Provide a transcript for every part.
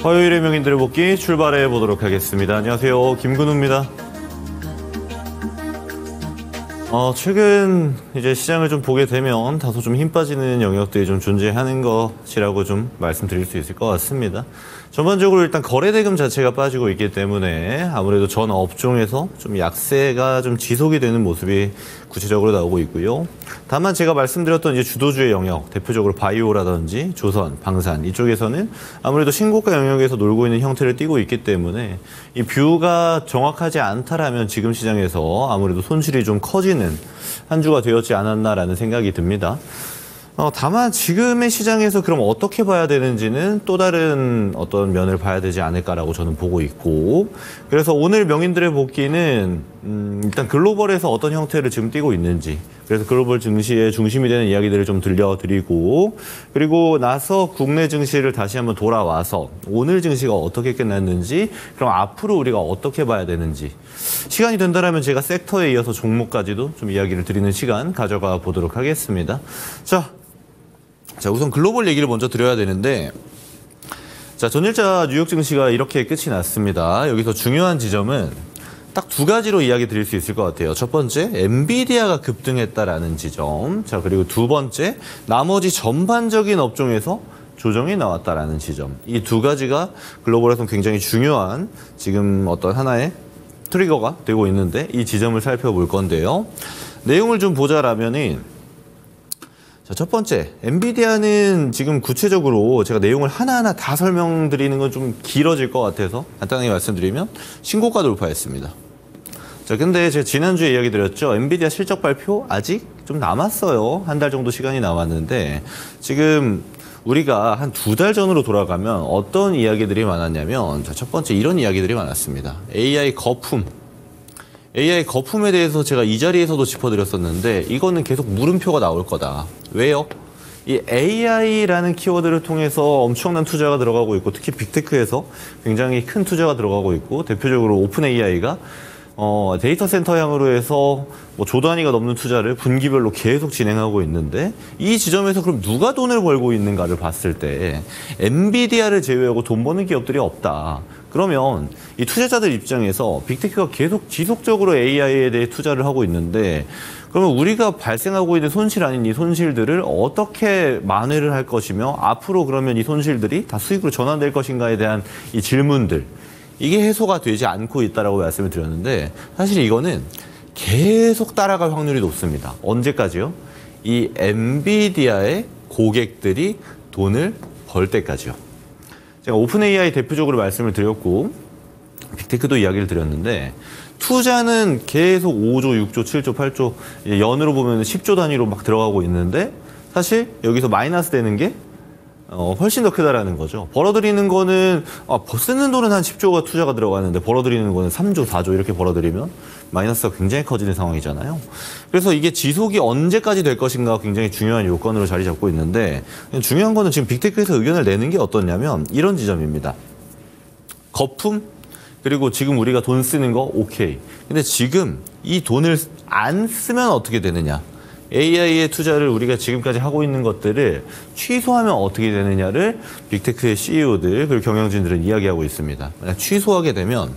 화요일의 명인들의 복귀 출발해 보도록 하겠습니다. 안녕하세요. 김근우입니다. 최근 이제 시장을 좀 보게 되면 다소 좀 힘 빠지는 영역들이 좀 존재하는 것이라고 좀 말씀드릴 수 있을 것 같습니다. 전반적으로 일단 거래 대금 자체가 빠지고 있기 때문에 아무래도 전 업종에서 좀 약세가 좀 지속이 되는 모습이 구체적으로 나오고 있고요. 다만 제가 말씀드렸던 이제 주도주의 영역, 대표적으로 바이오라든지 조선, 방산 이쪽에서는 아무래도 신고가 영역에서 놀고 있는 형태를 띠고 있기 때문에 이 뷰가 정확하지 않다라면 지금 시장에서 아무래도 손실이 좀 커지는 한 주가 되었지 않았나라는 생각이 듭니다. 다만 지금의 시장에서 그럼 어떻게 봐야 되는지는 또 다른 어떤 면을 봐야 되지 않을까라고 저는 보고 있고, 그래서 오늘 명인들의 복귀는 일단 글로벌에서 어떤 형태를 지금 띠고 있는지, 그래서 글로벌 증시의 중심이 되는 이야기들을 좀 들려드리고, 그리고 나서 국내 증시를 다시 한번 돌아와서 오늘 증시가 어떻게 끝났는지, 그럼 앞으로 우리가 어떻게 봐야 되는지, 시간이 된다면 제가 섹터에 이어서 종목까지도 좀 이야기를 드리는 시간 가져가 보도록 하겠습니다. 자, 우선 글로벌 얘기를 먼저 드려야 되는데, 자, 전일자 뉴욕 증시가 이렇게 끝이 났습니다. 여기서 중요한 지점은 딱 두 가지로 이야기 드릴 수 있을 것 같아요. 첫 번째, 엔비디아가 급등했다라는 지점. 자, 그리고 두 번째, 나머지 전반적인 업종에서 조정이 나왔다라는 지점. 이 두 가지가 글로벌에서는 굉장히 중요한 지금 어떤 하나의 트리거가 되고 있는데, 이 지점을 살펴볼 건데요. 내용을 좀 보자라면은, 자, 첫 번째, 엔비디아는 지금 구체적으로 제가 내용을 하나하나 다 설명드리는 건 좀 길어질 것 같아서 간단하게 말씀드리면 신고가 돌파했습니다. 자, 근데 제가 지난주에 이야기 드렸죠. 엔비디아 실적 발표 아직 좀 남았어요. 한 달 정도 시간이 남았는데, 지금 우리가 한 두 달 전으로 돌아가면 어떤 이야기들이 많았냐면, 자, 첫 번째 이런 이야기들이 많았습니다. AI 거품에 대해서 제가 이 자리에서도 짚어드렸었는데, 이거는 계속 물음표가 나올 거다. 왜요? 이 AI라는 키워드를 통해서 엄청난 투자가 들어가고 있고, 특히 빅테크에서 굉장히 큰 투자가 들어가고 있고, 대표적으로 오픈 AI가 데이터 센터 향으로 해서 뭐 조 단위가 넘는 투자를 분기별로 계속 진행하고 있는데, 이 지점에서 그럼 누가 돈을 벌고 있는가를 봤을 때 엔비디아를 제외하고 돈 버는 기업들이 없다. 그러면 이 투자자들 입장에서 빅테크가 계속 지속적으로 AI에 대해 투자를 하고 있는데, 그러면 우리가 발생하고 있는 손실 아닌 이 손실들을 어떻게 만회를 할 것이며, 앞으로 그러면 이 손실들이 다 수익으로 전환될 것인가에 대한 이 질문들, 이게 해소가 되지 않고 있다라고 말씀을 드렸는데, 사실 이거는 계속 따라갈 확률이 높습니다. 언제까지요? 이 엔비디아의 고객들이 돈을 벌 때까지요. 제가 오픈 AI 대표적으로 말씀을 드렸고, 빅테크도 이야기를 드렸는데, 투자는 계속 5조, 6조, 7조, 8조, 연으로 보면 10조 단위로 막 들어가고 있는데, 사실 여기서 마이너스 되는 게 훨씬 더 크다라는 거죠. 벌어들이는 거는, 쓰는 돈은 한 10조가 투자가 들어가는데, 벌어들이는 거는 3조, 4조 이렇게 벌어들이면 마이너스가 굉장히 커지는 상황이잖아요. 그래서 이게 지속이 언제까지 될 것인가 굉장히 중요한 요건으로 자리 잡고 있는데, 중요한 거는 지금 빅테크에서 의견을 내는 게 어떠냐면 이런 지점입니다. 거품, 그리고 지금 우리가 돈 쓰는 거 오케이. 근데 지금 이 돈을 안 쓰면 어떻게 되느냐? AI의 투자를 우리가 지금까지 하고 있는 것들을 취소하면 어떻게 되느냐를 빅테크의 CEO들 그리고 경영진들은 이야기하고 있습니다. 만약 취소하게 되면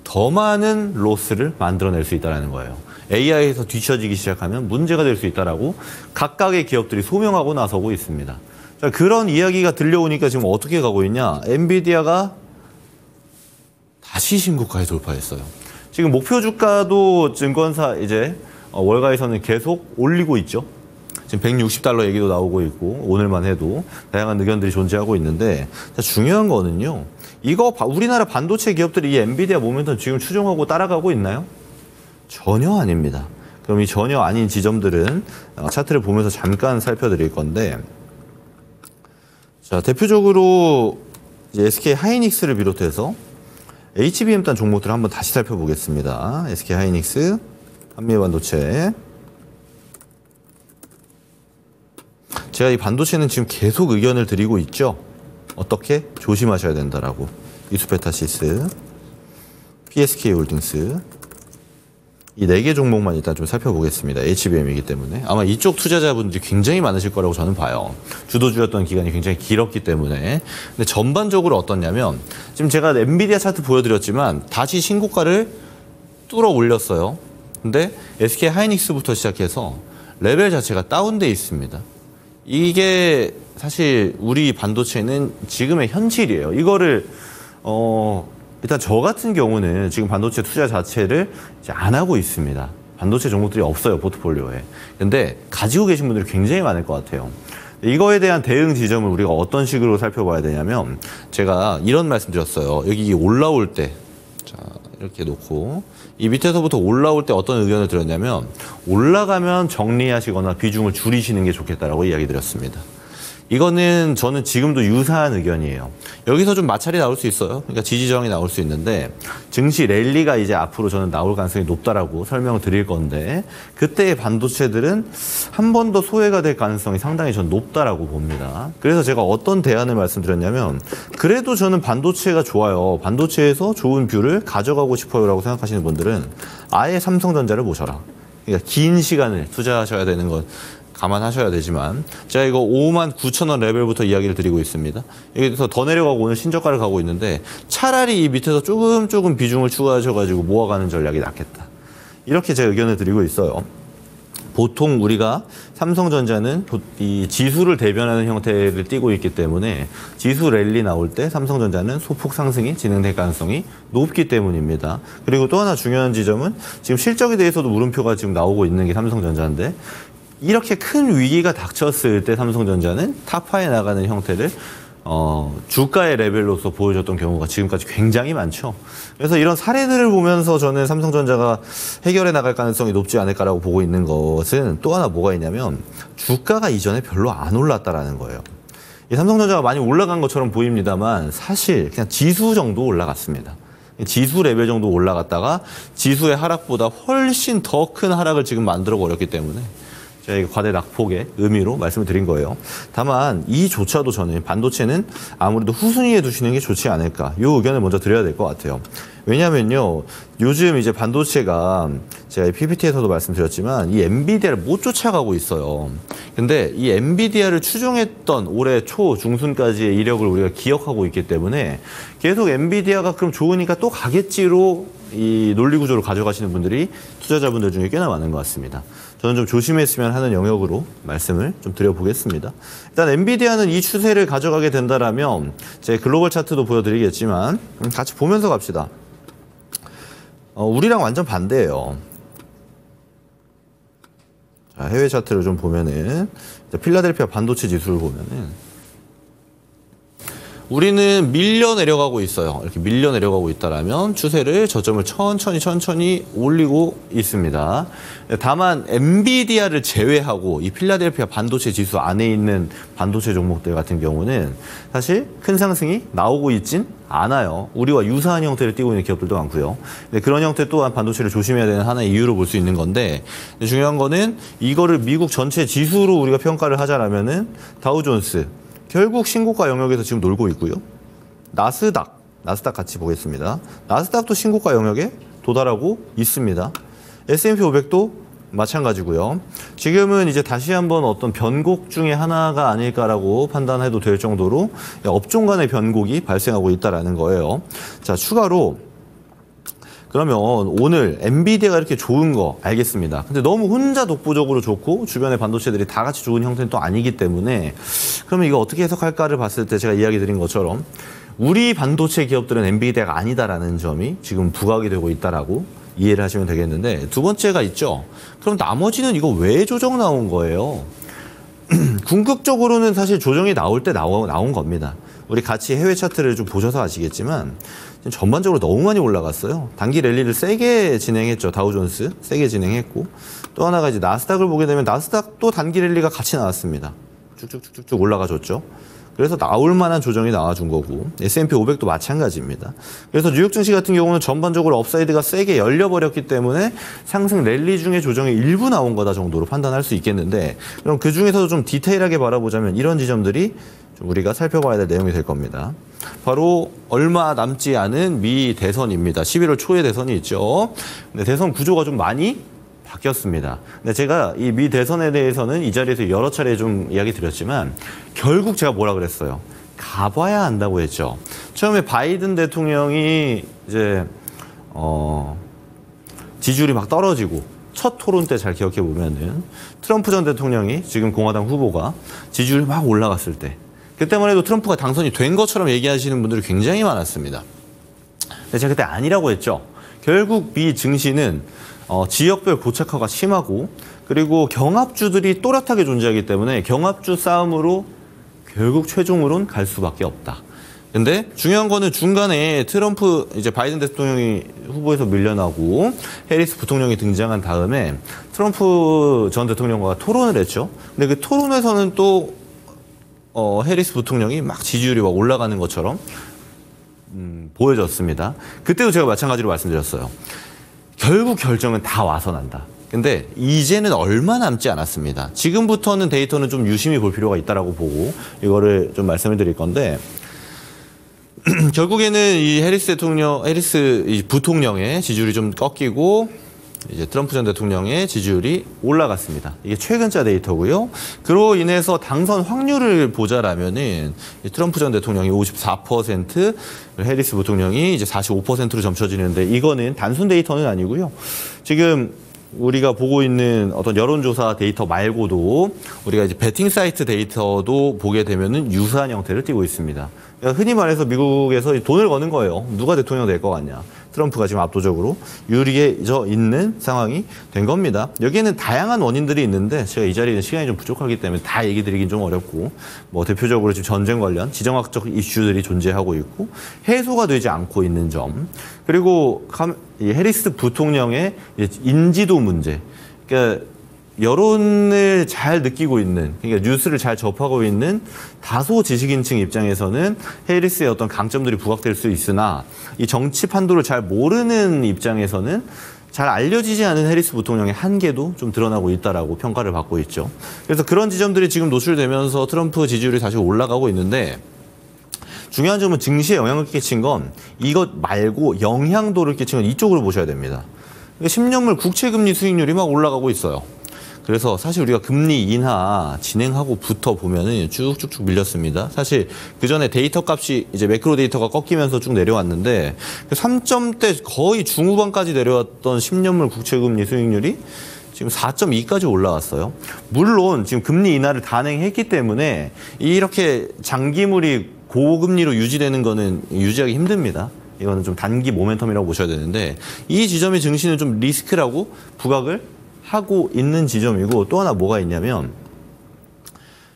더 많은 로스를 만들어낼 수 있다는 거예요. AI에서 뒤처지기 시작하면 문제가 될 수 있다라고 각각의 기업들이 소명하고 나서고 있습니다. 자, 그런 이야기가 들려오니까 지금 어떻게 가고 있냐? 엔비디아가 다시 신고가에 돌파했어요. 지금 목표 주가도 증권사 이제 월가에서는 계속 올리고 있죠. 지금 160달러 얘기도 나오고 있고, 오늘만 해도 다양한 의견들이 존재하고 있는데, 중요한 거는요, 이거 우리나라 반도체 기업들이 이 엔비디아 모멘텀 지금 추종하고 따라가고 있나요? 전혀 아닙니다. 그럼 이 전혀 아닌 지점들은 차트를 보면서 잠깐 살펴드릴 건데, 자, 대표적으로 이제 SK 하이닉스를 비롯해서 HBM 단 종목들을 한번 다시 살펴보겠습니다. SK 하이닉스, 한미의 반도체. 제가 이 반도체는 지금 계속 의견을 드리고 있죠. 어떻게? 조심하셔야 된다라고. 이수페타시스, PSK 홀딩스, 이 4개 종목만 일단 좀 살펴보겠습니다. HBM이기 때문에. 아마 이쪽 투자자분들이 굉장히 많으실 거라고 저는 봐요. 주도주였던 기간이 굉장히 길었기 때문에. 근데 전반적으로 어떻냐면 지금 제가 엔비디아 차트 보여드렸지만 다시 신고가를 뚫어 올렸어요. 근데 SK 하이닉스부터 시작해서 레벨 자체가 다운돼 있습니다. 이게 사실 우리 반도체는 지금의 현실이에요. 이거를 일단 저 같은 경우는 지금 반도체 투자 자체를 이제 안 하고 있습니다. 반도체 종목들이 없어요, 포트폴리오에. 근데 가지고 계신 분들이 굉장히 많을 것 같아요. 이거에 대한 대응 지점을 우리가 어떤 식으로 살펴봐야 되냐면 제가 이런 말씀 드렸어요. 여기 올라올 때, 자, 이렇게 놓고 이 밑에서부터 올라올 때 어떤 의견을 드렸냐면 올라가면 정리하시거나 비중을 줄이시는 게 좋겠다라고 이야기 드렸습니다. 이거는 저는 지금도 유사한 의견이에요. 여기서 좀 마찰이 나올 수 있어요. 그러니까 지지저항이 나올 수 있는데 증시 랠리가 이제 앞으로 저는 나올 가능성이 높다라고 설명을 드릴 건데 그때의 반도체들은 한 번 더 소외가 될 가능성이 상당히 저는 높다라고 봅니다. 그래서 제가 어떤 대안을 말씀드렸냐면 그래도 저는 반도체가 좋아요. 반도체에서 좋은 뷰를 가져가고 싶어요라고 생각하시는 분들은 아예 삼성전자를 모셔라. 그러니까 긴 시간을 투자하셔야 되는 건 감안하셔야 되지만 제가 이거 59,000원 레벨부터 이야기를 드리고 있습니다. 여기서 더 내려가고 오늘 신저가를 가고 있는데 차라리 이 밑에서 조금 비중을 추가하셔가지고 모아가는 전략이 낫겠다. 이렇게 제 의견을 드리고 있어요. 보통 우리가 삼성전자는 이 지수를 대변하는 형태를 띠고 있기 때문에 지수 랠리 나올 때 삼성전자는 소폭 상승이 진행될 가능성이 높기 때문입니다. 그리고 또 하나 중요한 지점은 지금 실적에 대해서도 물음표가 지금 나오고 있는 게 삼성전자인데 이렇게 큰 위기가 닥쳤을 때 삼성전자는 타파에 나가는 형태를 주가의 레벨로서 보여줬던 경우가 지금까지 굉장히 많죠. 그래서 이런 사례들을 보면서 저는 삼성전자가 해결해 나갈 가능성이 높지 않을까라고 보고 있는 것은 또 하나 뭐가 있냐면 주가가 이전에 별로 안 올랐다라는 거예요. 이 삼성전자가 많이 올라간 것처럼 보입니다만 사실 그냥 지수 정도 올라갔습니다. 지수 레벨 정도 올라갔다가 지수의 하락보다 훨씬 더 큰 하락을 지금 만들어 버렸기 때문에 제가 과대 낙폭의 의미로 말씀을 드린 거예요. 다만 이조차도 저는 반도체는 아무래도 후순위에 두시는 게 좋지 않을까. 이 의견을 먼저 드려야 될 것 같아요. 왜냐면요. 요즘 이제 반도체가 제가 PPT에서도 말씀드렸지만 이 엔비디아를 못 쫓아가고 있어요. 근데 이 엔비디아를 추종했던 올해 초 중순까지의 이력을 우리가 기억하고 있기 때문에 계속 엔비디아가 그럼 좋으니까 또 가겠지로 이 논리 구조를 가져가시는 분들이 투자자분들 중에 꽤나 많은 것 같습니다. 저는 좀 조심했으면 하는 영역으로 말씀을 좀 드려보겠습니다. 일단 엔비디아는 이 추세를 가져가게 된다라면 제 글로벌 차트도 보여드리겠지만 같이 보면서 갑시다. 우리랑 완전 반대예요. 자, 해외 차트를 좀 보면은 필라델피아 반도체 지수를 보면은 우리는 밀려 내려가고 있어요. 이렇게 밀려 내려가고 있다라면 추세를 저점을 천천히 올리고 있습니다. 다만 엔비디아를 제외하고 이 필라델피아 반도체 지수 안에 있는 반도체 종목들 같은 경우는 사실 큰 상승이 나오고 있진 않아요. 우리와 유사한 형태를 띠고 있는 기업들도 많고요. 근데 그런 형태 또한 반도체를 조심해야 되는 하나의 이유로 볼 수 있는 건데 중요한 거는 이거를 미국 전체 지수로 우리가 평가를 하자라면은 다우존스 결국 신고가 영역에서 지금 놀고 있고요. 나스닥 같이 보겠습니다. 나스닥도 신고가 영역에 도달하고 있습니다. S&P 500도 마찬가지고요. 지금은 이제 다시 한번 어떤 변곡 중에 하나가 아닐까라고 판단해도 될 정도로 업종 간의 변곡이 발생하고 있다라는 거예요. 자, 추가로 그러면 오늘 엔비디아가 이렇게 좋은 거 알겠습니다. 근데 너무 혼자 독보적으로 좋고 주변의 반도체들이 다 같이 좋은 형태는 또 아니기 때문에 그러면 이거 어떻게 해석할까를 봤을 때 제가 이야기 드린 것처럼 우리 반도체 기업들은 엔비디아가 아니다라는 점이 지금 부각이 되고 있다라고 이해를 하시면 되겠는데 두 번째가 있죠. 그럼 나머지는 이거 왜 조정 나온 거예요? 궁극적으로는 사실 조정이 나올 때 나온 겁니다. 우리 같이 해외 차트를 좀 보셔서 아시겠지만 전반적으로 너무 많이 올라갔어요. 단기 랠리를 세게 진행했죠. 다우존스 세게 진행했고 또 하나가 이제 나스닥을 보게 되면 나스닥도 단기 랠리가 같이 나왔습니다. 쭉쭉쭉쭉 올라가줬죠. 그래서 나올 만한 조정이 나와준 거고 S&P 500도 마찬가지입니다. 그래서 뉴욕 증시 같은 경우는 전반적으로 업사이드가 세게 열려버렸기 때문에 상승 랠리 중에 조정이 일부 나온 거다 정도로 판단할 수 있겠는데, 그럼 그 중에서도 좀 디테일하게 바라보자면 이런 지점들이 좀 우리가 살펴봐야 될 내용이 될 겁니다. 바로 얼마 남지 않은 미 대선입니다. 11월 초에 대선이 있죠. 근데 대선 구조가 좀 많이 바뀌었습니다. 근데 제가 이 미 대선에 대해서는 이 자리에서 여러 차례 좀 이야기 드렸지만 결국 제가 뭐라 그랬어요? 가봐야 한다고 했죠. 처음에 바이든 대통령이 이제 지지율이 막 떨어지고 첫 토론 때 잘 기억해 보면은 트럼프 전 대통령이 지금 공화당 후보가 지지율이 막 올라갔을 때 그때만 해도 트럼프가 당선이 된 것처럼 얘기하시는 분들이 굉장히 많았습니다. 근데 제가 그때 아니라고 했죠. 결국 미 증시는 지역별 고착화가 심하고 그리고 경합주들이 또렷하게 존재하기 때문에 경합주 싸움으로 결국 최종으로는 갈 수밖에 없다. 근데 중요한 거는 중간에 트럼프 이제 바이든 대통령이 후보에서 밀려나고 해리스 부통령이 등장한 다음에 트럼프 전 대통령과 토론을 했죠. 근데 그 토론에서는 또 해리스 부통령이 막 지지율이 막 올라가는 것처럼 보여졌습니다. 그때도 제가 마찬가지로 말씀드렸어요. 결국 결정은 다 와서 난다. 근데 이제는 얼마 남지 않았습니다. 지금부터는 데이터는 좀 유심히 볼 필요가 있다라고 보고 이거를 좀 말씀을 드릴 건데, 결국에는 이 해리스 부통령의 지지율이 좀 꺾이고 이제 트럼프 전 대통령의 지지율이 올라갔습니다. 이게 최근자 데이터고요. 그로 인해서 당선 확률을 보자라면은 트럼프 전 대통령이 54%, 해리스 부통령이 이제 45%로 점쳐지는데, 이거는 단순 데이터는 아니고요. 지금 우리가 보고 있는 어떤 여론조사 데이터 말고도 우리가 이제 베팅 사이트 데이터도 보게 되면은 유사한 형태를 띠고 있습니다. 그러니까 흔히 말해서 미국에서 돈을 거는 거예요. 누가 대통령 될 것 같냐. 트럼프가 지금 압도적으로 유리해져 있는 상황이 된 겁니다. 여기에는 다양한 원인들이 있는데 제가 이 자리에는 시간이 좀 부족하기 때문에 다 얘기 드리긴 좀 어렵고, 뭐 대표적으로 지금 전쟁 관련 지정학적 이슈들이 존재하고 있고 해소가 되지 않고 있는 점, 그리고 이 해리스 부통령의 인지도 문제, 그러니까 여론을 잘 느끼고 있는, 그러니까 뉴스를 잘 접하고 있는 다소 지식인층 입장에서는 해리스의 어떤 강점들이 부각될 수 있으나 이 정치 판도를 잘 모르는 입장에서는 잘 알려지지 않은 해리스 부통령의 한계도 좀 드러나고 있다라고 평가를 받고 있죠. 그래서 그런 지점들이 지금 노출되면서 트럼프 지지율이 다시 올라가고 있는데, 중요한 점은 증시에 영향을 끼친 건 이것 말고 영향도를 끼친 건 이쪽으로 보셔야 됩니다. 그러니까 10년물 국채금리 수익률이 막 올라가고 있어요. 그래서 사실 우리가 금리 인하 진행하고부터 보면은 쭉쭉쭉 밀렸습니다. 사실 그 전에 데이터 값이 이제 매크로 데이터가 꺾이면서 쭉 내려왔는데 3점대 거의 중후반까지 내려왔던 10년물 국채금리 수익률이 지금 4.2까지 올라왔어요. 물론 지금 금리 인하를 단행했기 때문에 이렇게 장기물이 고금리로 유지되는 거는 유지하기 힘듭니다. 이거는 좀 단기 모멘텀이라고 보셔야 되는데, 이 지점이 증시는 좀 리스크라고 부각을 하고 있는 지점이고, 또 하나 뭐가 있냐면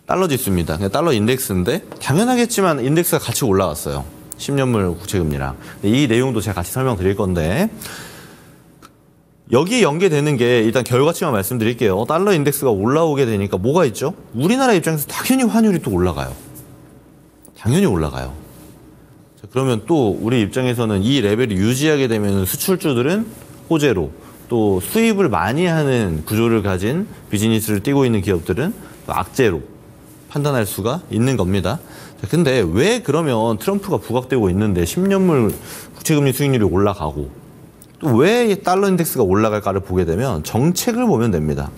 달러 지수입니다. 그냥 달러 인덱스인데 당연하겠지만 인덱스가 같이 올라왔어요. 10년물 국채금리랑. 이 내용도 제가 같이 설명드릴 건데, 여기에 연계되는 게 일단 결과치만 말씀드릴게요. 달러 인덱스가 올라오게 되니까 뭐가 있죠? 우리나라 입장에서 당연히 환율이 또 올라가요. 당연히 올라가요. 자, 그러면 또 우리 입장에서는 이 레벨을 유지하게 되면 수출주들은 호재로, 또 수입을 많이 하는 구조를 가진 비즈니스를 띄고 있는 기업들은 또 악재로 판단할 수가 있는 겁니다. 자, 근데 왜 그러면 트럼프가 부각되고 있는데 10년물 국채금리 수익률이 올라가고 또 왜 달러 인덱스가 올라갈까를 보게 되면 정책을 보면 됩니다.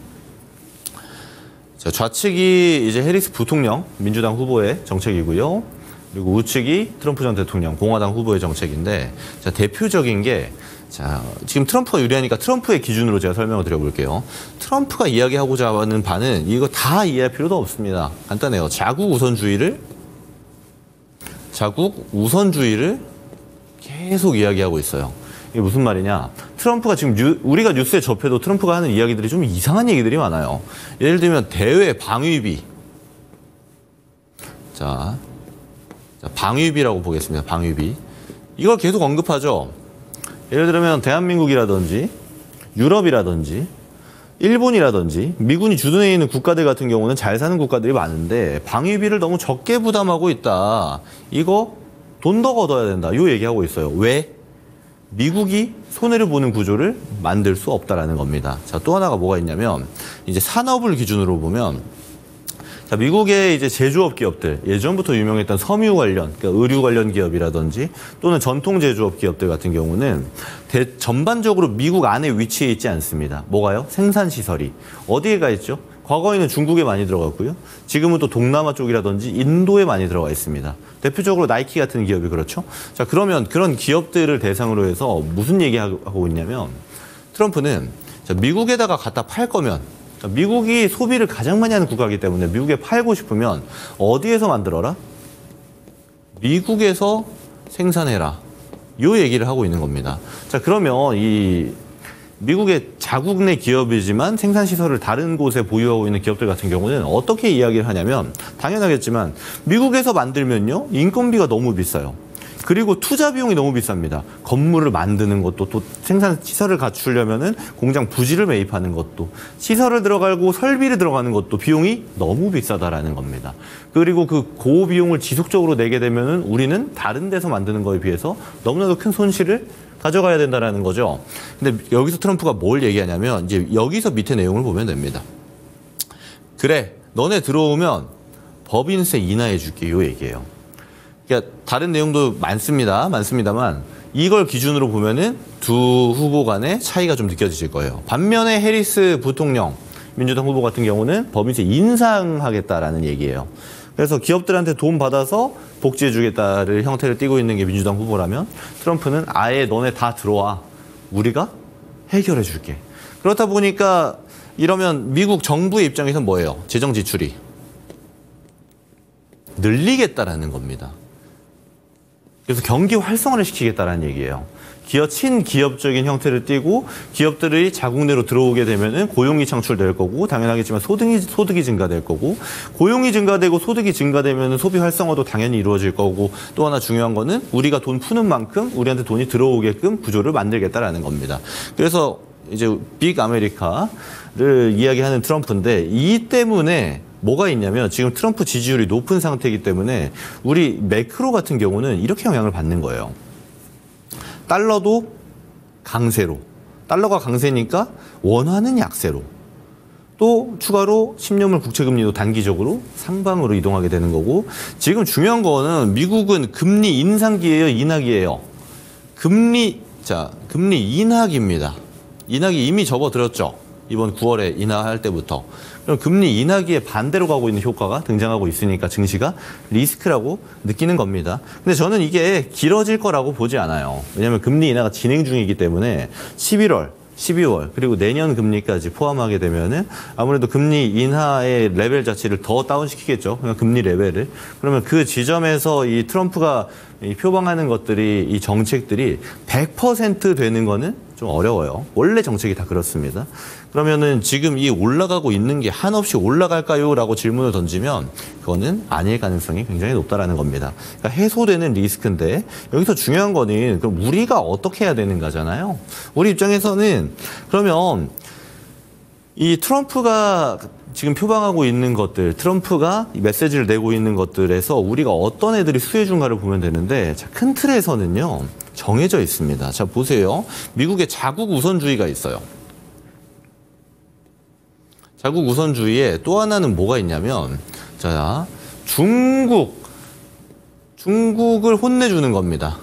자, 좌측이 이제 해리스 부통령, 민주당 후보의 정책이고요. 그리고 우측이 트럼프 전 대통령, 공화당 후보의 정책인데, 자, 대표적인 게, 자, 지금 트럼프가 유리하니까 트럼프의 기준으로 제가 설명을 드려볼게요. 트럼프가 이야기하고자 하는 바는 이거 다 이해할 필요도 없습니다. 간단해요. 자국 우선주의를 계속 이야기하고 있어요. 이게 무슨 말이냐? 트럼프가 지금 우리가 뉴스에 접해도 트럼프가 하는 이야기들이 좀 이상한 얘기들이 많아요. 예를 들면 대외 방위비. 자, 방위비라고 보겠습니다. 방위비. 이걸 계속 언급하죠. 예를 들면 대한민국이라든지 유럽이라든지 일본이라든지 미군이 주둔해 있는 국가들 같은 경우는 잘 사는 국가들이 많은데 방위비를 너무 적게 부담하고 있다. 이거 돈 더 걷어야 된다. 요 얘기하고 있어요. 왜? 미국이 손해를 보는 구조를 만들 수 없다라는 겁니다. 자, 또 하나가 뭐가 있냐면 이제 산업을 기준으로 보면 자, 미국의 이제 제조업 기업들, 예전부터 유명했던 섬유 관련, 그러니까 의류 관련 기업이라든지 또는 전통 제조업 기업들 같은 경우는 전반적으로 미국 안에 위치해 있지 않습니다. 뭐가요? 생산시설이. 어디에 가 있죠? 과거에는 중국에 많이 들어갔고요. 지금은 또 동남아 쪽이라든지 인도에 많이 들어가 있습니다. 대표적으로 나이키 같은 기업이 그렇죠. 자, 그러면 그런 기업들을 대상으로 해서 무슨 얘기하고 있냐면 트럼프는 자, 미국에다가 갖다 팔 거면 미국이 소비를 가장 많이 하는 국가이기 때문에 미국에 팔고 싶으면 어디에서 만들어라? 미국에서 생산해라. 요 얘기를 하고 있는 겁니다. 자, 그러면 이 미국의 자국 내 기업이지만 생산시설을 다른 곳에 보유하고 있는 기업들 같은 경우는 어떻게 이야기를 하냐면 당연하겠지만 미국에서 만들면요. 인건비가 너무 비싸요. 그리고 투자 비용이 너무 비쌉니다. 건물을 만드는 것도 또 생산 시설을 갖추려면은 공장 부지를 매입하는 것도 시설을 들어가고 설비를 들어가는 것도 비용이 너무 비싸다라는 겁니다. 그리고 그 고비용을 지속적으로 내게 되면은 우리는 다른 데서 만드는 거에 비해서 너무나도 큰 손실을 가져가야 된다라는 거죠. 근데 여기서 트럼프가 뭘 얘기하냐면 이제 여기서 밑에 내용을 보면 됩니다. 그래, 너네 들어오면 법인세 인하해 줄게 요 얘기예요. 그러니까 다른 내용도 많습니다만 이걸 기준으로 보면은 두 후보 간의 차이가 좀 느껴지실 거예요. 반면에 해리스 부통령, 민주당 후보 같은 경우는 법인세 인상하겠다라는 얘기예요. 그래서 기업들한테 돈 받아서 복지해주겠다를 형태를 띠고 있는 게 민주당 후보라면 트럼프는 아예 너네 다 들어와. 우리가 해결해줄게. 그렇다 보니까 이러면 미국 정부의 입장에서는 뭐예요? 재정 지출이 늘리겠다라는 겁니다. 그래서 경기 활성화를 시키겠다라는 얘기예요. 친기업적인 형태를 띠고 기업들이 자국 내로 들어오게 되면은 고용이 창출될 거고 당연하겠지만 소득이 증가될 거고 고용이 증가되고 소득이 증가되면은 소비 활성화도 당연히 이루어질 거고 또 하나 중요한 거는 우리가 돈 푸는 만큼 우리한테 돈이 들어오게끔 구조를 만들겠다라는 겁니다. 그래서 이제 빅 아메리카를 이야기하는 트럼프인데 이 때문에 뭐가 있냐면 지금 트럼프 지지율이 높은 상태이기 때문에 우리 매크로 같은 경우는 이렇게 영향을 받는 거예요. 달러도 강세로, 달러가 강세니까 원화는 약세로, 또 추가로 10년물 국채금리도 단기적으로 상방으로 이동하게 되는 거고 지금 중요한 거는 미국은 금리 인상기예요, 인하기예요? 금리 인하기입니다. 인하기 이미 접어들었죠. 이번 9월에 인하할 때부터. 그럼 금리 인하기에 반대로 가고 있는 효과가 등장하고 있으니까 증시가 리스크라고 느끼는 겁니다. 근데 저는 이게 길어질 거라고 보지 않아요. 왜냐하면 금리 인하가 진행 중이기 때문에 11월, 12월 그리고 내년 금리까지 포함하게 되면은 아무래도 금리 인하의 레벨 자체를 더 다운시키겠죠. 그러니까 금리 레벨을. 그러면 그 지점에서 이 트럼프가 표방하는 것들이 이 정책들이 100% 되는 거는 좀 어려워요. 원래 정책이 다 그렇습니다. 그러면은 지금 이 올라가고 있는 게 한없이 올라갈까요? 라고 질문을 던지면 그거는 아닐 가능성이 굉장히 높다라는 겁니다. 그러니까 해소되는 리스크인데 여기서 중요한 거는 그럼 우리가 어떻게 해야 되는가잖아요. 우리 입장에서는 그러면 이 트럼프가 지금 표방하고 있는 것들, 트럼프가 메시지를 내고 있는 것들에서 우리가 어떤 애들이 수혜준가를 보면 되는데 자, 큰 틀에서는요. 정해져 있습니다. 자, 보세요. 미국의 자국 우선주의가 있어요. 자국 우선주의에 또 하나는 뭐가 있냐면 자, 중국을 혼내주는 겁니다.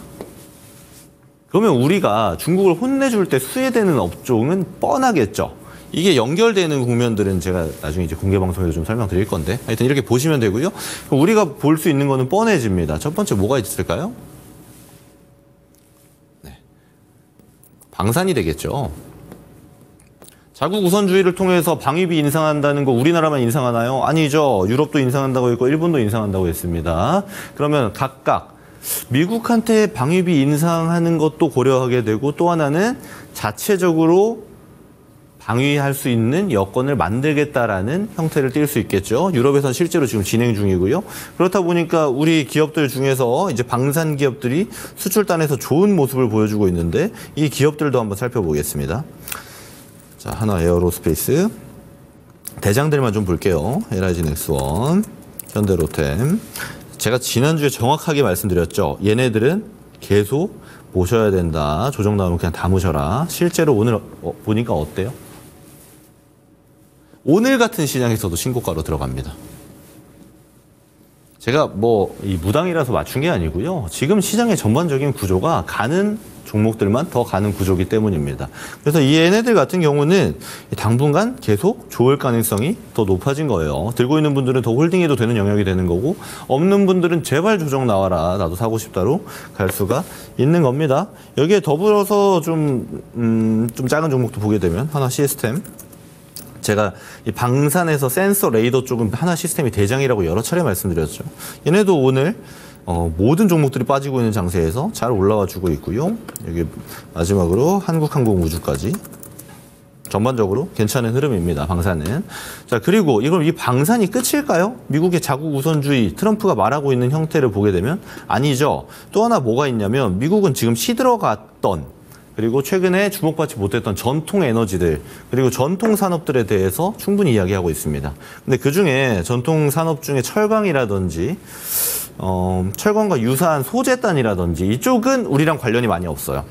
그러면 우리가 중국을 혼내줄 때 수혜되는 업종은 뻔하겠죠. 이게 연결되는 국면들은 제가 나중에 이제 공개 방송에서 좀 설명드릴 건데 하여튼 이렇게 보시면 되고요. 우리가 볼 수 있는 거는 뻔해집니다. 첫 번째 뭐가 있을까요? 네. 방산이 되겠죠. 자국 우선주의를 통해서 방위비 인상한다는 거 우리나라만 인상하나요? 아니죠. 유럽도 인상한다고 했고 일본도 인상한다고 했습니다. 그러면 각각 미국한테 방위비 인상하는 것도 고려하게 되고 또 하나는 자체적으로 방위할 수 있는 여건을 만들겠다라는 형태를 띌 수 있겠죠. 유럽에서는 실제로 지금 진행 중이고요. 그렇다 보니까 우리 기업들 중에서 이제 방산 기업들이 수출단에서 좋은 모습을 보여주고 있는데 이 기업들도 한번 살펴보겠습니다. 자, 한화 에어로스페이스. 대장들만 좀 볼게요. LIG 넥스원, 현대로템. 제가 지난주에 정확하게 말씀드렸죠. 얘네들은 계속 모셔야 된다. 조정 나오면 그냥 담으셔라. 실제로 오늘 보니까 어때요? 오늘 같은 시장에서도 신고가로 들어갑니다. 제가 이 무당이라서 맞춘 게 아니고요. 지금 시장의 전반적인 구조가 가는 종목들만 더 가는 구조이기 때문입니다. 그래서 이 얘네들 같은 경우는 당분간 계속 좋을 가능성이 더 높아진 거예요. 들고 있는 분들은 더 홀딩해도 되는 영역이 되는 거고, 없는 분들은 제발 조정 나와라, 나도 사고 싶다로 갈 수가 있는 겁니다. 여기에 더불어서 좀 작은 종목도 보게 되면 하나 시스템. 제가 이 방산에서 센서 레이더 쪽은 하나 시스템이 대장이라고 여러 차례 말씀드렸죠. 얘네도 오늘 모든 종목들이 빠지고 있는 장세에서 잘 올라와 주고 있고요. 여기 마지막으로 한국항공우주까지 전반적으로 괜찮은 흐름입니다. 방산은. 자, 그리고 이걸 이 방산이 끝일까요? 미국의 자국 우선주의 트럼프가 말하고 있는 형태를 보게 되면 아니죠. 또 하나 뭐가 있냐면 미국은 지금 시들어갔던 그리고 최근에 주목받지 못했던 전통 에너지들 그리고 전통 산업들에 대해서 충분히 이야기하고 있습니다. 근데 그중에 전통 산업 중에 철강이라든지 철강과 유사한 소재단이라든지 이쪽은 우리랑 관련이 많이 없어요.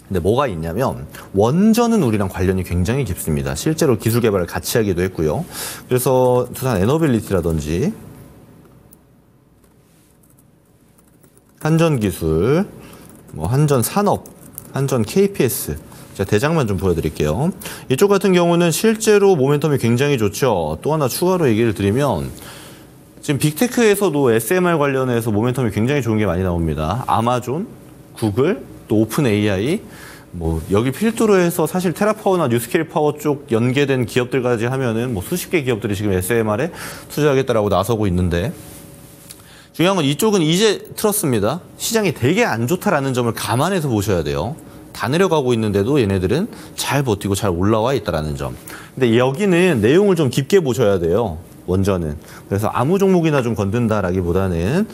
근데 뭐가 있냐면 원전은 우리랑 관련이 굉장히 깊습니다. 실제로 기술 개발을 같이 하기도 했고요. 그래서 두산 에너빌리티라든지 한전기술, 한전산업, 한전 KPS. 자, 대장만 좀 보여드릴게요. 이쪽 같은 경우는 실제로 모멘텀이 굉장히 좋죠. 또 하나 추가로 얘기를 드리면 지금 빅테크에서도 SMR 관련해서 모멘텀이 굉장히 좋은 게 많이 나옵니다. 아마존, 구글, 또 오픈 AI, 여기 필두로 해서 사실 테라파워나 뉴스케일 파워 쪽 연계된 기업들까지 하면은 수십 개 기업들이 지금 SMR에 투자하겠다라고 나서고 있는데 중요한 건 이쪽은 이제 틀었습니다. 시장이 되게 안 좋다라는 점을 감안해서 보셔야 돼요. 다 내려가고 있는데도 얘네들은 잘 버티고 잘 올라와 있다라는 점. 근데 여기는 내용을 좀 깊게 보셔야 돼요. 원전은. 그래서 아무 종목이나 좀 건든다라기보다는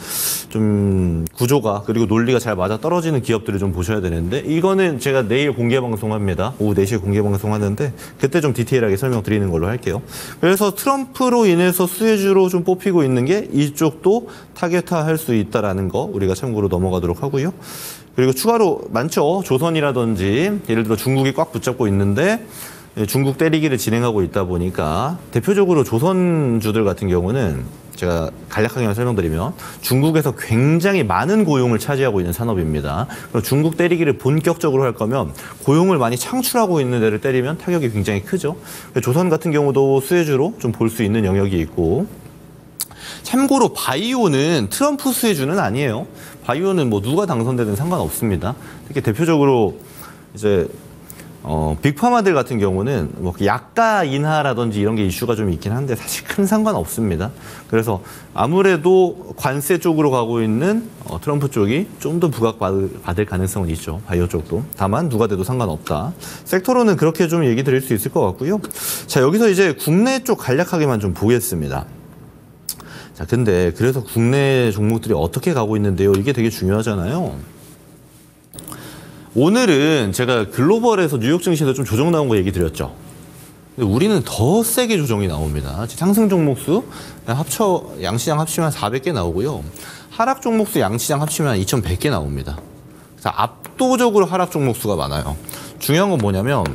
좀 구조가 그리고 논리가 잘 맞아 떨어지는 기업들을 좀 보셔야 되는데 이거는 제가 내일 공개 방송합니다. 오후 4시에 공개 방송하는데 그때 좀 디테일하게 설명드리는 걸로 할게요. 그래서 트럼프로 인해서 수혜주로 좀 뽑히고 있는 게 이쪽도 타겟화할 수 있다라는 거 우리가 참고로 넘어가도록 하고요. 그리고 추가로 많죠. 조선이라든지 예를 들어 중국이 꽉 붙잡고 있는데 중국 때리기를 진행하고 있다 보니까 대표적으로 조선주들 같은 경우는 제가 간략하게 설명드리면 중국에서 굉장히 많은 고용을 차지하고 있는 산업입니다. 그리고 중국 때리기를 본격적으로 할 거면 고용을 많이 창출하고 있는 데를 때리면 타격이 굉장히 크죠. 조선 같은 경우도 수혜주로 좀 볼 수 있는 영역이 있고 참고로 바이오는 트럼프 수혜주는 아니에요. 바이오는 누가 당선되든 상관없습니다. 특히 대표적으로 이제 빅파마들 같은 경우는 약가 인하라든지 이런 게 이슈가 좀 있긴 한데 사실 큰 상관 없습니다. 그래서 아무래도 관세 쪽으로 가고 있는 트럼프 쪽이 좀 더 부각받을 가능성은 있죠. 바이오 쪽도. 다만 누가 돼도 상관없다. 섹터로는 그렇게 좀 얘기 드릴 수 있을 것 같고요. 자, 여기서 이제 국내 쪽 간략하게만 좀 보겠습니다. 자, 근데 그래서 국내 종목들이 어떻게 가고 있는데요? 이게 되게 중요하잖아요. 오늘은 제가 글로벌에서 뉴욕 증시에서 좀 조정 나온 거 얘기 드렸죠. 근데 우리는 더 세게 조정이 나옵니다. 상승 종목수 양시장 합치면 400개 나오고요. 하락 종목수 양시장 합치면 2100개 나옵니다. 그래서 압도적으로 하락 종목수가 많아요. 중요한 건 뭐냐면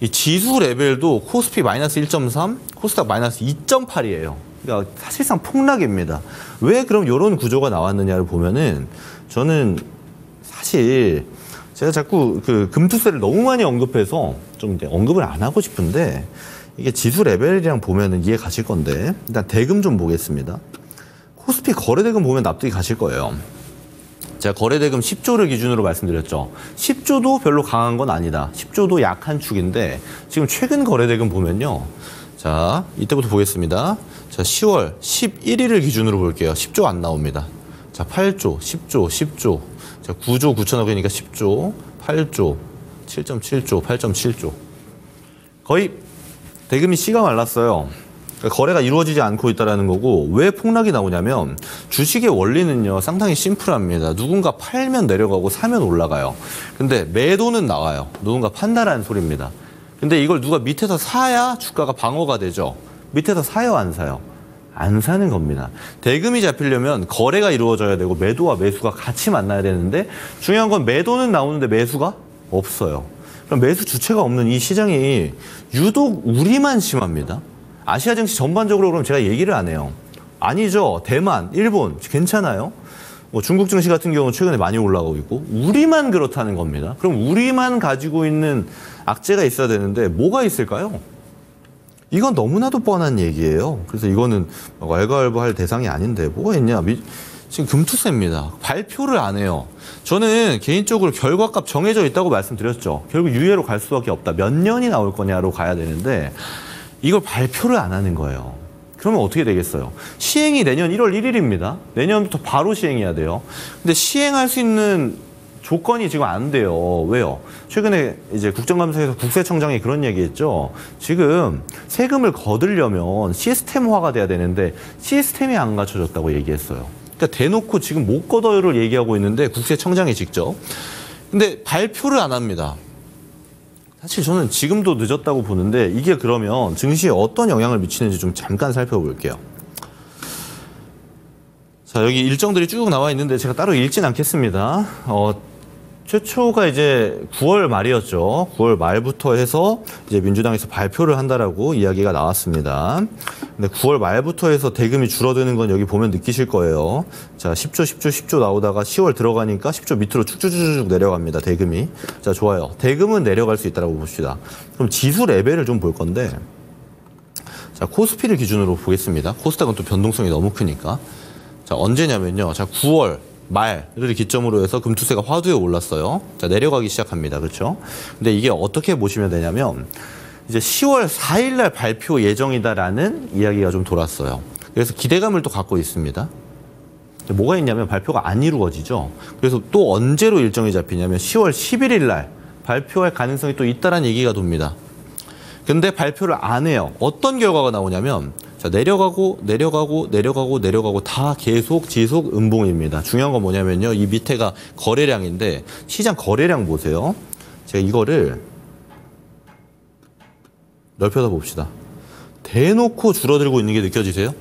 이 지수 레벨도 코스피 마이너스 1.3, 코스닥 마이너스 2.8이에요. 그러니까 사실상 폭락입니다. 왜 그럼 이런 구조가 나왔느냐를 보면은 저는 사실 제가 자꾸 금투세를 너무 많이 언급해서 좀 이제 언급을 안 하고 싶은데 이게 지수 레벨이랑 보면은 이해 가실 건데 일단 대금 좀 보겠습니다. 코스피 거래대금 보면 납득이 가실 거예요. 제가 거래대금 10조를 기준으로 말씀드렸죠. 10조도 별로 강한 건 아니다. 10조도 약한 축인데 지금 최근 거래대금 보면요. 자, 이때부터 보겠습니다. 자, 10월 11일을 기준으로 볼게요. 10조 안 나옵니다. 자, 8조, 10조, 10조. 자, 9조 9천억이니까 10조, 8조, 7.7조, 8.7조. 거의 대금이 씨가 말랐어요. 그러니까 거래가 이루어지지 않고 있다는 거고 왜 폭락이 나오냐면 주식의 원리는요 상당히 심플합니다. 누군가 팔면 내려가고 사면 올라가요. 근데 매도는 나와요. 누군가 판다라는 소리입니다. 근데 이걸 누가 밑에서 사야 주가가 방어가 되죠. 밑에서 사요, 안 사요? 안 사는 겁니다. 대금이 잡히려면 거래가 이루어져야 되고 매도와 매수가 같이 만나야 되는데 중요한 건 매도는 나오는데 매수가 없어요. 그럼 매수 주체가 없는 이 시장이 유독 우리만 심합니다. 아시아 증시 전반적으로 그럼 제가 얘기를 안 해요. 아니죠. 대만, 일본 괜찮아요. 뭐 중국 증시 같은 경우는 최근에 많이 올라가고 있고 우리만 그렇다는 겁니다. 그럼 우리만 가지고 있는 악재가 있어야 되는데 뭐가 있을까요? 이건 너무나도 뻔한 얘기예요. 그래서 이거는 왈가왈부할 대상이 아닌데 뭐가 있냐. 지금 금투세입니다. 발표를 안 해요. 저는 개인적으로 결과값 정해져 있다고 말씀드렸죠. 결국 유예로 갈 수밖에 없다. 몇 년이 나올 거냐로 가야 되는데 이걸 발표를 안 하는 거예요. 그러면 어떻게 되겠어요? 시행이 내년 1월 1일입니다. 내년부터 바로 시행해야 돼요. 근데 시행할 수 있는 조건이 지금 안 돼요. 왜요? 최근에 이제 국정감사에서 국세청장이 그런 얘기했죠. 지금 세금을 거두려면 시스템화가 돼야 되는데 시스템이 안 갖춰졌다고 얘기했어요. 그러니까 대놓고 지금 못 걷어요를 얘기하고 있는데 국세청장이 직접. 근데 발표를 안 합니다. 사실 저는 지금도 늦었다고 보는데 이게 그러면 증시에 어떤 영향을 미치는지 좀 잠깐 살펴볼게요. 자, 여기 일정들이 쭉 나와 있는데 제가 따로 읽진 않겠습니다. 최초가 이제 9월 말이었죠. 9월 말부터 해서 이제 민주당에서 발표를 한다라고 이야기가 나왔습니다. 근데 9월 말부터 해서 대금이 줄어드는 건 여기 보면 느끼실 거예요. 자, 10조 나오다가 10월 들어가니까 10조 밑으로 쭉쭉쭉 내려갑니다. 대금이. 자, 좋아요. 대금은 내려갈 수 있다라고 봅시다. 그럼 지수 레벨을 좀 볼 건데, 자, 코스피를 기준으로 보겠습니다. 코스닥은 또 변동성이 너무 크니까. 자, 언제냐면요. 자, 9월 말을 기점으로 해서 금투세가 화두에 올랐어요. 자, 내려가기 시작합니다. 그렇죠? 근데 이게 어떻게 보시면 되냐면 이제 10월 4일 날 발표 예정이다라는 이야기가 좀 돌았어요. 그래서 기대감을 또 갖고 있습니다. 뭐가 있냐면 발표가 안 이루어지죠. 그래서 또 언제로 일정이 잡히냐면 10월 11일 날 발표할 가능성이 또 있다라는 얘기가 돕니다. 근데 발표를 안 해요. 어떤 결과가 나오냐면 자, 내려가고 다 계속 지속 음봉입니다. 중요한 건 뭐냐면요. 이 밑에가 거래량인데 시장 거래량 보세요. 제가 이거를 넓혀서 봅시다. 대놓고 줄어들고 있는 게 느껴지세요?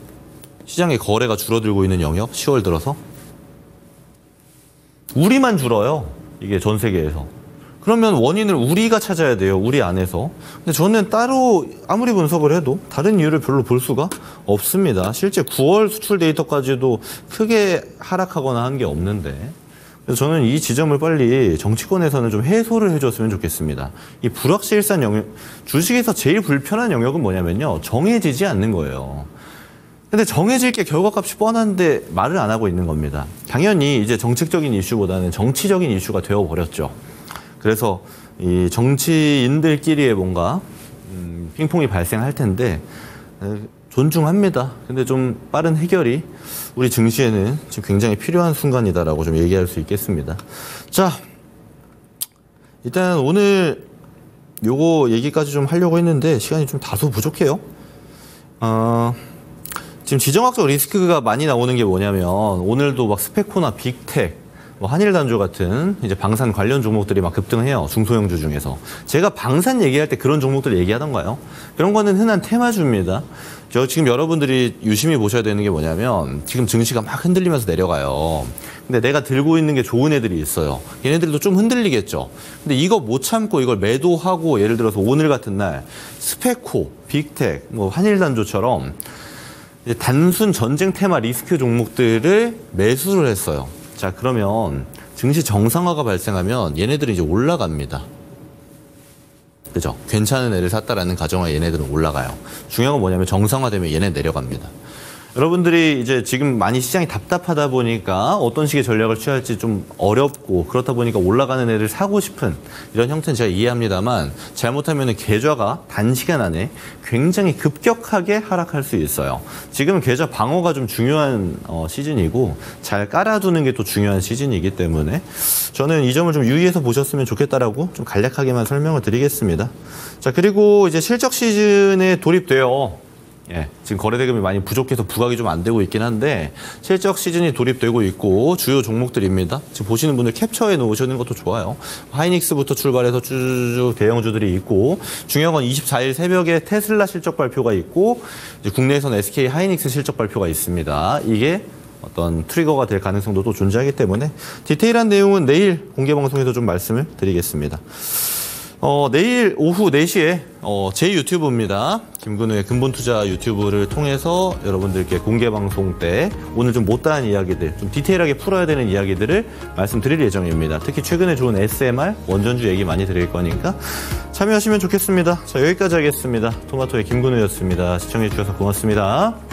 시장의 거래가 줄어들고 있는 영역 10월 들어서 우리만 줄어요. 이게 전 세계에서. 그러면 원인을 우리가 찾아야 돼요. 우리 안에서. 근데 저는 따로 아무리 분석을 해도 다른 이유를 별로 볼 수가 없습니다. 실제 9월 수출 데이터까지도 크게 하락하거나 한 게 없는데. 그래서 저는 이 지점을 빨리 정치권에서는 좀 해소를 해줬으면 좋겠습니다. 이 불확실성 영역, 주식에서 제일 불편한 영역은 뭐냐면요. 정해지지 않는 거예요. 근데 정해질 게 결과값이 뻔한데 말을 안 하고 있는 겁니다. 당연히 이제 정책적인 이슈보다는 정치적인 이슈가 되어버렸죠. 그래서 이 정치인들끼리의 뭔가 핑퐁이 발생할 텐데 존중합니다. 근데 좀 빠른 해결이 우리 증시에는 지금 굉장히 필요한 순간이다라고 좀 얘기할 수 있겠습니다. 자, 일단 오늘 요거 얘기까지 좀 하려고 했는데 시간이 좀 다소 부족해요. 지금 지정학적 리스크가 많이 나오는 게 뭐냐면 오늘도 막 스페코나 빅텍 뭐 한일단조 같은 이제 방산 관련 종목들이 막 급등해요. 중소형주 중에서. 제가 방산 얘기할 때 그런 종목들 얘기하던가요? 그런 거는 흔한 테마주입니다. 저 지금 여러분들이 유심히 보셔야 되는 게 뭐냐면 지금 증시가 막 흔들리면서 내려가요. 근데 내가 들고 있는 게 좋은 애들이 있어요. 얘네들도 좀 흔들리겠죠. 근데 이거 못 참고 이걸 매도하고 예를 들어서 오늘 같은 날 스페코, 빅텍, 뭐 한일단조처럼 이제 단순 전쟁 테마 리스크 종목들을 매수를 했어요. 자, 그러면 증시 정상화가 발생하면 얘네들이 이제 올라갑니다. 그죠? 괜찮은 애를 샀다라는 가정하에 얘네들은 올라가요. 중요한 건 뭐냐면 정상화되면 얘네 내려갑니다. 여러분들이 이제 지금 많이 시장이 답답하다 보니까 어떤 식의 전략을 취할지 좀 어렵고 그렇다 보니까 올라가는 애를 사고 싶은 이런 형태는 제가 이해합니다만 잘못하면 계좌가 단시간 안에 굉장히 급격하게 하락할 수 있어요. 지금은 계좌 방어가 좀 중요한 시즌이고 잘 깔아두는 게 또 중요한 시즌이기 때문에 저는 이 점을 좀 유의해서 보셨으면 좋겠다라고 좀 간략하게만 설명을 드리겠습니다. 자, 그리고 이제 실적 시즌에 돌입돼요. 예, 지금 거래 대금이 많이 부족해서 부각이 좀 안 되고 있긴 한데 실적 시즌이 돌입되고 있고 주요 종목들입니다. 지금 보시는 분들 캡처해 놓으시는 것도 좋아요. 하이닉스부터 출발해서 쭉 대형주들이 있고 중요한 건 24일 새벽에 테슬라 실적 발표가 있고 이제 국내에서는 SK 하이닉스 실적 발표가 있습니다. 이게 어떤 트리거가 될 가능성도 또 존재하기 때문에 디테일한 내용은 내일 공개 방송에서 좀 말씀을 드리겠습니다. 내일 오후 4시에 제 유튜브입니다. 김근우의 근본투자 유튜브를 통해서 여러분들께 공개 방송 때 오늘 좀 못다한 이야기들, 좀 디테일하게 풀어야 되는 이야기들을 말씀드릴 예정입니다. 특히 최근에 좋은 SMR, 원전주 얘기 많이 드릴 거니까 참여하시면 좋겠습니다. 자, 여기까지 하겠습니다. 토마토의 김근우였습니다. 시청해주셔서 고맙습니다.